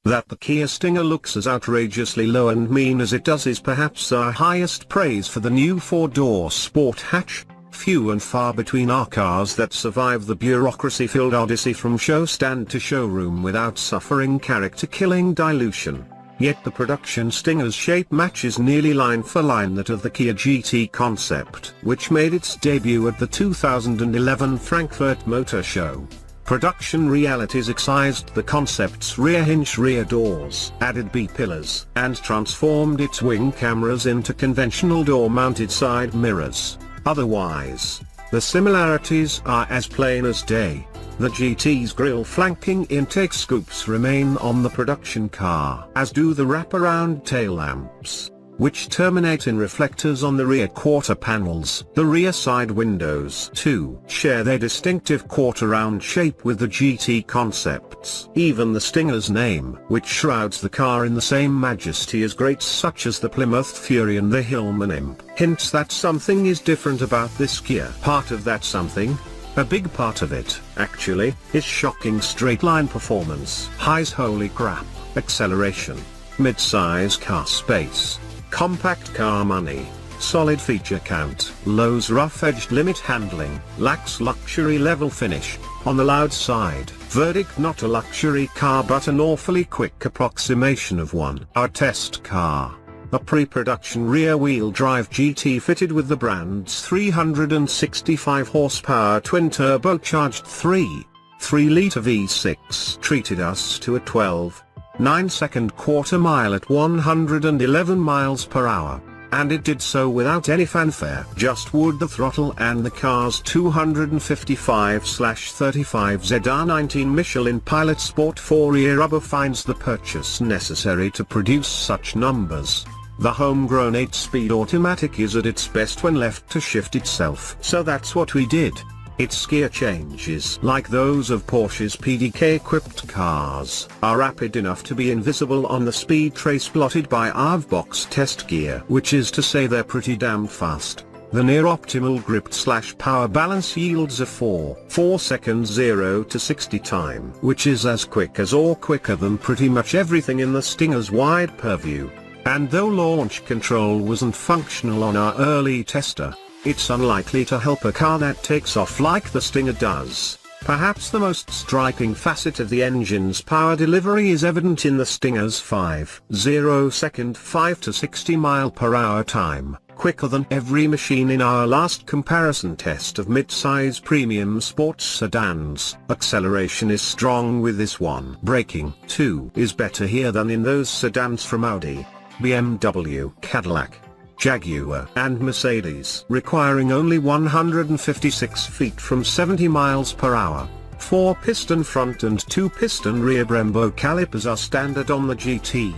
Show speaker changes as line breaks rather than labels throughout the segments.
That the Kia Stinger looks as outrageously low and mean as it does is perhaps our highest praise for the new 4-door sport hatch. Few and far between are cars that survive the bureaucracy-filled odyssey from show stand to showroom without suffering character-killing dilution. Yet the production Stinger's shape matches nearly line for line that of the Kia GT concept, which made its debut at the 2011 Frankfurt Motor Show. Production realities excised the concept's rear-hinge rear doors, added B-pillars, and transformed its wing cameras into conventional door-mounted side mirrors. Otherwise, the similarities are as plain as day. The GT's grille flanking intake scoops remain on the production car, as do the wraparound tail lamps, which terminate in reflectors on the rear quarter panels. The rear side windows too share their distinctive quarter-round shape with the GT concepts. Even the Stinger's name, which shrouds the car in the same majesty as greats such as the Plymouth Fury and the Hillman Imp, hints that something is different about this Kia. Part of that something, a big part of it, actually, is shocking straight-line performance. Highs holy crap, acceleration, mid-size car space, compact car money, solid feature count, lows rough-edged limit handling, lax luxury level finish. On the loud side, verdict not a luxury car but an awfully quick approximation of one. Our test car, a pre-production rear-wheel drive GT fitted with the brand's 365 horsepower twin-turbocharged 3.3-litre V6, treated us to a 12.9-second quarter mile at 111 miles per hour, and it did so without any fanfare. Just wood the throttle and the car's 255/35 ZR19 Michelin Pilot Sport 4 rear rubber finds the purchase necessary to produce such numbers. The homegrown 8-speed automatic is at its best when left to shift itself. So that's what we did. Its gear changes, like those of Porsche's PDK-equipped cars, are rapid enough to be invisible on the speed trace plotted by AvBox test gear, which is to say they're pretty damn fast. The near-optimal grip/power balance yields a 4 seconds 0 to 60 time, which is as quick as or quicker than pretty much everything in the Stinger's wide purview. And though launch control wasn't functional on our early tester, it's unlikely to help a car that takes off like the Stinger does. Perhaps the most striking facet of the engine's power delivery is evident in the Stinger's 5.0-second 5 to 60 mile/hour time, quicker than every machine in our last comparison test of mid-size premium sports sedans. Acceleration is strong with this one. Braking, too, is better here than in those sedans from Audi, BMW, Cadillac, Jaguar, and Mercedes, requiring only 156 feet from 70 miles per hour. 4-piston front and 2-piston rear Brembo calipers are standard on the GT.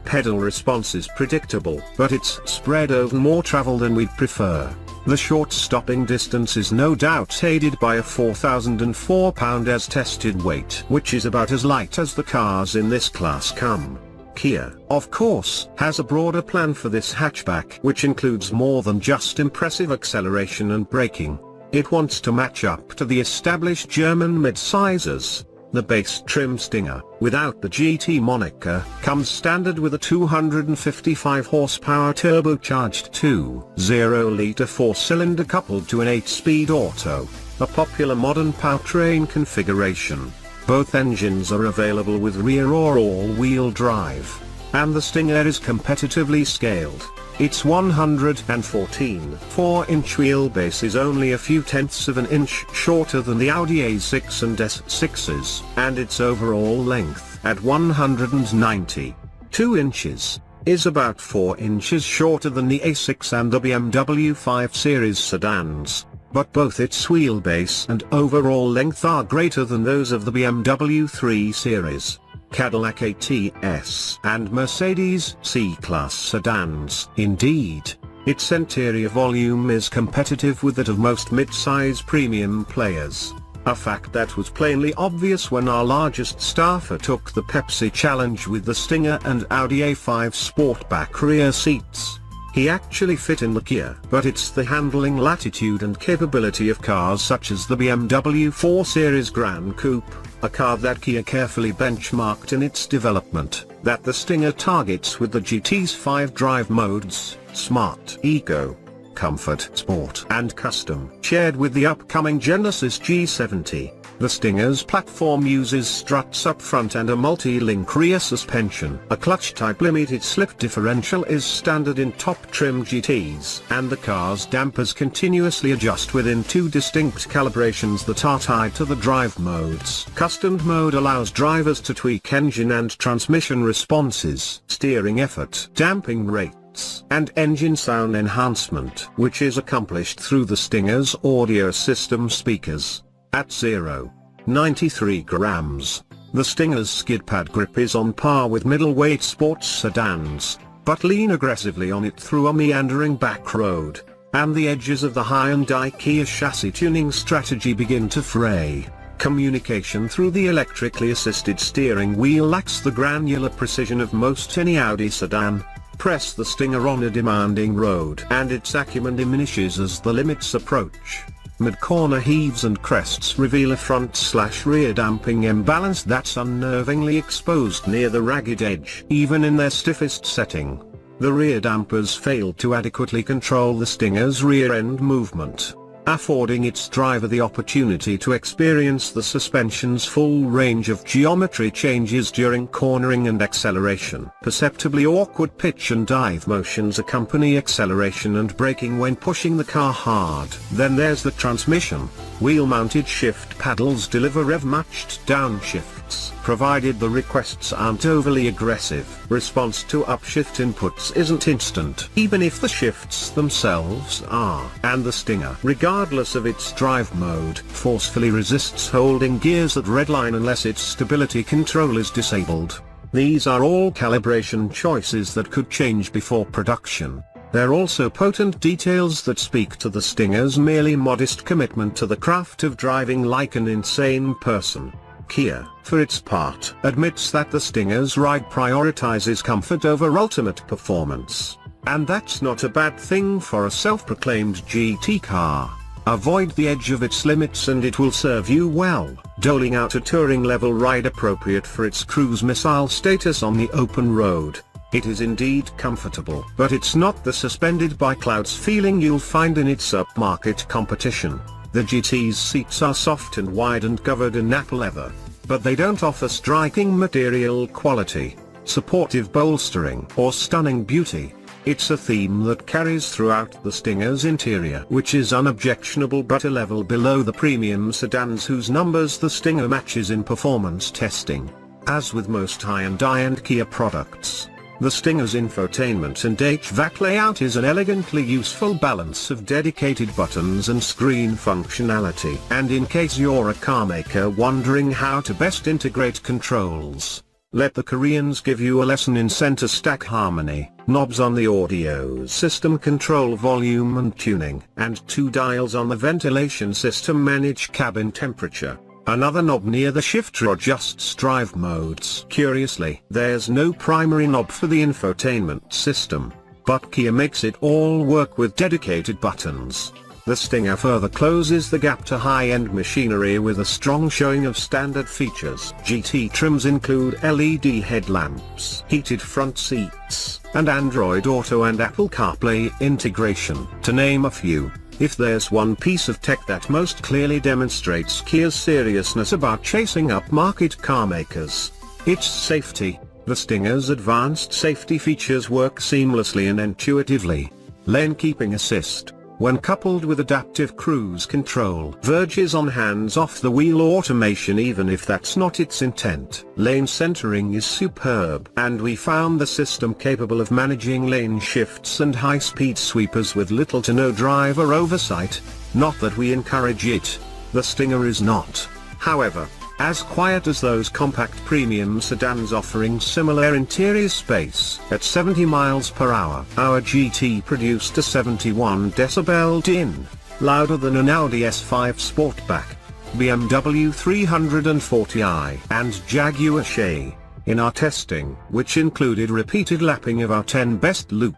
Pedal response is predictable, but it's spread over more travel than we'd prefer. The short stopping distance is no doubt aided by a 4,004 pound as tested weight, which is about as light as the cars in this class come. Kia, of course, has a broader plan for this hatchback, which includes more than just impressive acceleration and braking. It wants to match up to the established German midsizers. The base trim Stinger, without the GT moniker, comes standard with a 255 horsepower turbocharged 2.0-litre 4-cylinder coupled to an 8-speed auto, a popular modern powertrain configuration. Both engines are available with rear or all-wheel drive, and the Stinger is competitively scaled. Its 114 4-inch wheelbase is only a few tenths of an inch shorter than the Audi A6 and S6's, and its overall length, at 192 inches, is about 4 inches shorter than the A6 and the BMW 5 Series sedans. But both its wheelbase and overall length are greater than those of the BMW 3 Series, Cadillac ATS, and Mercedes C-Class sedans. Indeed, its interior volume is competitive with that of most mid-size premium players, a fact that was plainly obvious when our largest staffer took the Pepsi challenge with the Stinger and Audi A5 Sportback rear seats. He actually fit in the Kia, but it's the handling latitude and capability of cars such as the BMW 4 Series Gran Coupe, a car that Kia carefully benchmarked in its development, that the Stinger targets with the GT's 5 drive modes: Smart, Eco, Comfort, Sport and Custom. Shared with the upcoming Genesis G70, the Stinger's platform uses struts up front and a multi-link rear suspension. A clutch-type limited slip differential is standard in top trim GTs, and the car's dampers continuously adjust within 2 distinct calibrations that are tied to the drive modes. Custom mode allows drivers to tweak engine and transmission responses, steering effort, damping rates, and engine sound enhancement, which is accomplished through the Stinger's audio system speakers. At 0.93 grams, the Stinger's skid pad grip is on par with middleweight sports sedans, but lean aggressively on it through a meandering back road, and the edges of the Hyundai Kia chassis tuning strategy begin to fray. Communication through the electrically assisted steering wheel lacks the granular precision of most any Audi sedan. Press the Stinger on a demanding road and its acumen diminishes as the limits approach. Mid-corner heaves and crests reveal a front/rear damping imbalance that's unnervingly exposed near the ragged edge. Even in their stiffest setting, the rear dampers failed to adequately control the Stinger's rear end movement, affording its driver the opportunity to experience the suspension's full range of geometry changes during cornering and acceleration. Perceptibly awkward pitch and dive motions accompany acceleration and braking when pushing the car hard. Then there's the transmission. Wheel-mounted shift paddles deliver rev-matched downshifts, provided the requests aren't overly aggressive. Response to upshift inputs isn't instant, even if the shifts themselves are. And the Stinger, regardless of its drive mode, forcefully resists holding gears at redline unless its stability control is disabled. These are all calibration choices that could change before production. They're also potent details that speak to the Stinger's merely modest commitment to the craft of driving like an insane person. Kia, for its part, admits that the Stinger's ride prioritizes comfort over ultimate performance. And that's not a bad thing for a self-proclaimed GT car. Avoid the edge of its limits and it will serve you well, doling out a touring-level ride appropriate for its cruise missile status on the open road. It is indeed comfortable, but it's not the suspended by clouds feeling you'll find in its upmarket competition. The GT's seats are soft and wide and covered in nap leather, but they don't offer striking material quality, supportive bolstering, or stunning beauty. It's a theme that carries throughout the Stinger's interior, which is unobjectionable but a level below the premium sedans whose numbers the Stinger matches in performance testing. As with most Hyundai and Kia products, the Stinger's infotainment and HVAC layout is an elegantly useful balance of dedicated buttons and screen functionality. And in case you're a carmaker wondering how to best integrate controls, let the Koreans give you a lesson in center stack harmony. Knobs on the audio system control volume and tuning, and 2 dials on the ventilation system manage cabin temperature. Another knob near the shifter adjusts drive modes. Curiously, there's no primary knob for the infotainment system, but Kia makes it all work with dedicated buttons. The Stinger further closes the gap to high-end machinery with a strong showing of standard features. GT trims include LED headlamps, heated front seats, and Android Auto and Apple CarPlay integration, to name a few. If there's one piece of tech that most clearly demonstrates Kia's seriousness about chasing upmarket carmakers, it's safety. The Stinger's advanced safety features work seamlessly and intuitively. Lane keeping assist, when coupled with adaptive cruise control, verges on hands-off the wheel automation even if that's not its intent. Lane centering is superb, and we found the system capable of managing lane shifts and high-speed sweepers with little to no driver oversight. Not that we encourage it. The Stinger is not, however, as quiet as those compact premium sedans offering similar interior space. At 70 miles per hour, our GT produced a 71 decibel din, louder than an Audi S5 Sportback, BMW 340i, and Jaguar Shay. In our testing, which included repeated lapping of our 10 best loop,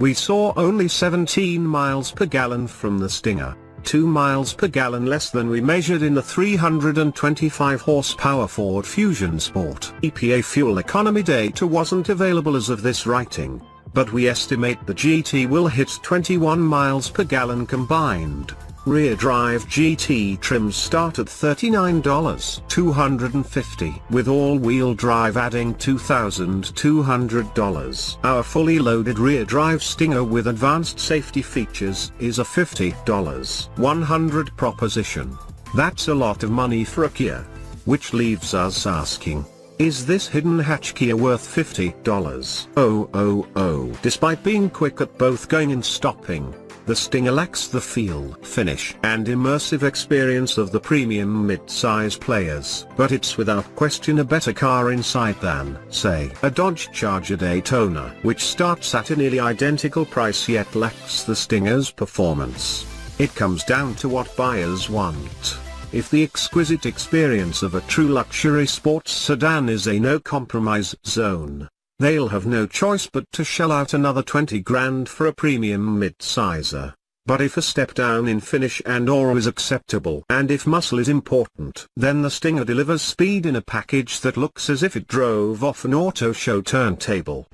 We saw only 17 miles per gallon from the Stinger, 2 miles per gallon less than we measured in the 325 horsepower Ford Fusion Sport. EPA fuel economy data wasn't available as of this writing, but we estimate the GT will hit 21 miles per gallon combined. Rear drive GT trims start at $39,250, with all-wheel drive adding $2,200. Our fully loaded rear drive Stinger with advanced safety features is a $50,100 proposition. That's a lot of money for a Kia. Which leaves us asking, is this hidden hatch Kia worth $50? Despite being quick at both going and stopping, the Stinger lacks the feel, finish, and immersive experience of the premium mid-size players. But it's without question a better car inside than, say, a Dodge Charger Daytona, which starts at a nearly identical price yet lacks the Stinger's performance. It comes down to what buyers want. If the exquisite experience of a true luxury sports sedan is a no-compromise zone, they'll have no choice but to shell out another 20 grand for a premium mid-sizer. But if a step down in finish and aura is acceptable, and if muscle is important, then the Stinger delivers speed in a package that looks as if it drove off an auto show turntable.